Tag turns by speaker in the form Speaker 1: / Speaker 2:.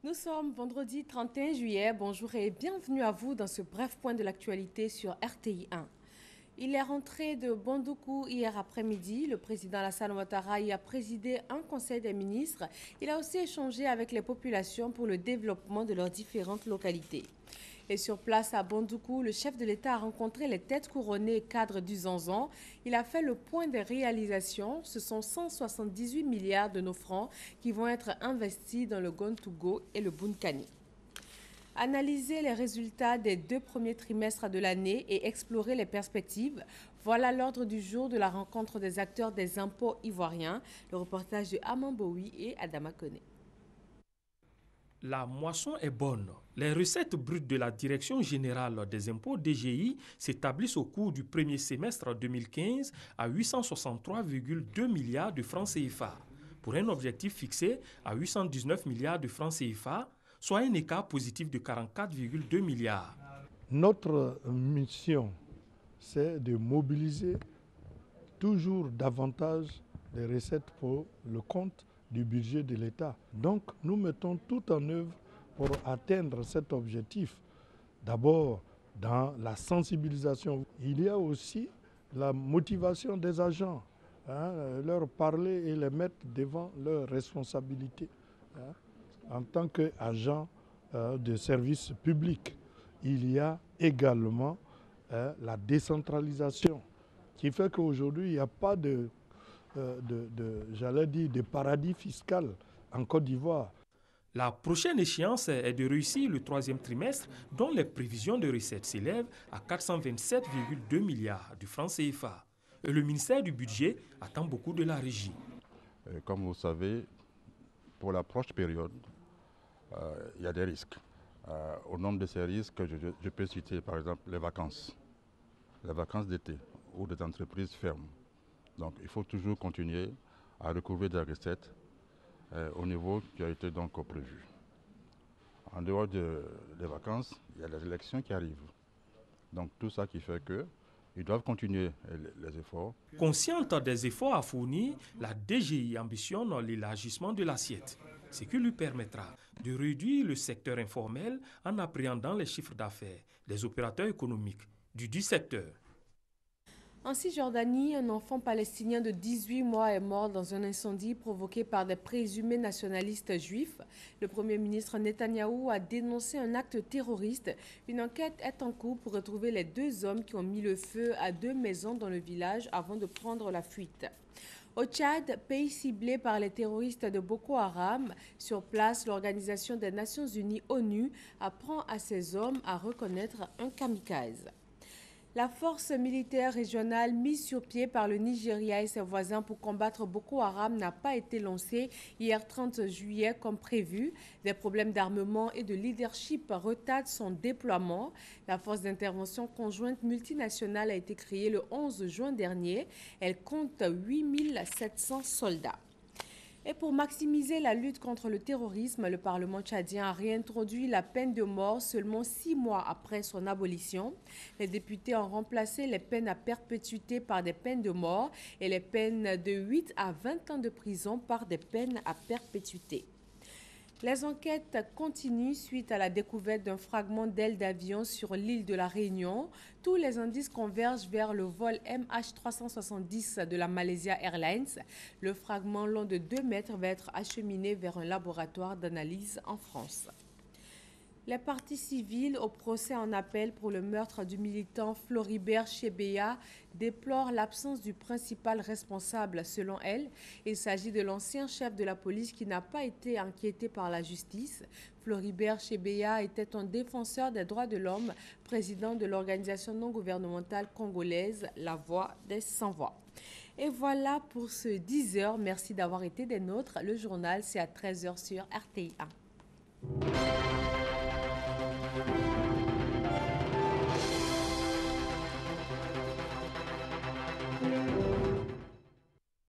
Speaker 1: Nous sommes vendredi 31 juillet. Bonjour et bienvenue à vous dans ce bref point de l'actualité sur RTI 1. Il est rentré de Bandoukou hier après-midi. Le président Alassane Ouattara y a présidé un conseil des ministres. Il a aussi échangé avec les populations pour le développement de leurs différentes localités. Et sur place à Bandoukou, le chef de l'État a rencontré les têtes couronnées et cadres du Zanzan. Il a fait le point des réalisations. Ce sont 178 milliards de nos francs qui vont être investis dans le Gontougo et le Bunkani. Analyser les résultats des 2 premiers trimestres de l'année et explorer les perspectives. Voilà l'ordre du jour de la rencontre des acteurs des impôts ivoiriens. Le reportage de Aman Boui et Adama Kone.
Speaker 2: La moisson est bonne. Les recettes brutes de la Direction générale des impôts DGI s'établissent au cours du premier semestre 2015 à 863,2 milliards de francs CFA, pour un objectif fixé à 819 milliards de francs CFA, soit un écart positif de 44,2 milliards.
Speaker 3: Notre mission, c'est de mobiliser toujours davantage les recettes pour le compte du budget de l'État. Donc, nous mettons tout en œuvre pour atteindre cet objectif. D'abord, dans la sensibilisation. Il y a aussi la motivation des agents, leur parler et les mettre devant leurs responsabilités. En tant qu'agent de service public, il y a également la décentralisation, qui fait qu'aujourd'hui, il n'y a pas de paradis fiscal en Côte d'Ivoire.
Speaker 2: La prochaine échéance est de réussir le 3e trimestre, dont les prévisions de recettes s'élèvent à 427,2 milliards de francs CFA. Et le ministère du Budget attend beaucoup de la régie.
Speaker 4: Comme vous savez, pour la prochaine période, il y a des risques. Au nombre de ces risques, je peux citer par exemple les vacances d'été, où des entreprises ferment. Donc il faut toujours continuer à recouvrer des recettes au niveau qui a été donc prévu. En dehors des vacances, il y a les élections qui arrivent. Donc tout ça qui fait qu'ils doivent continuer les efforts.
Speaker 2: Consciente des efforts à fournir, la DGI ambitionne l'élargissement de l'assiette, ce qui lui permettra de réduire le secteur informel en appréhendant les chiffres d'affaires des opérateurs économiques du secteur.
Speaker 1: En Cisjordanie, un enfant palestinien de 18 mois est mort dans un incendie provoqué par des présumés nationalistes juifs. Le Premier ministre Netanyahou a dénoncé un acte terroriste. Une enquête est en cours pour retrouver les 2 hommes qui ont mis le feu à 2 maisons dans le village avant de prendre la fuite. Au Tchad, pays ciblé par les terroristes de Boko Haram, sur place, l'Organisation des Nations Unies ONU apprend à ses hommes à reconnaître un kamikaze. La force militaire régionale mise sur pied par le Nigeria et ses voisins pour combattre Boko Haram n'a pas été lancée hier 30 juillet comme prévu. Des problèmes d'armement et de leadership retardent son déploiement. La force d'intervention conjointe multinationale a été créée le 11 juin dernier. Elle compte 8700 soldats. Et pour maximiser la lutte contre le terrorisme, le Parlement tchadien a réintroduit la peine de mort seulement 6 mois après son abolition. Les députés ont remplacé les peines à perpétuité par des peines de mort et les peines de 8 à 20 ans de prison par des peines à perpétuité. Les enquêtes continuent suite à la découverte d'un fragment d'aile d'avion sur l'île de la Réunion. Tous les indices convergent vers le vol MH370 de la Malaysia Airlines. Le fragment long de 2 mètres va être acheminé vers un laboratoire d'analyse en France. Les parties civiles au procès en appel pour le meurtre du militant Floribert Chebeya déplorent l'absence du principal responsable selon elles. Il s'agit de l'ancien chef de la police qui n'a pas été inquiété par la justice. Floribert Chebeya était un défenseur des droits de l'homme, président de l'organisation non gouvernementale congolaise La Voix des Sans-Voix. Et voilà pour ce 10h. Merci d'avoir été des nôtres. Le journal, c'est à 13h sur RTI 1.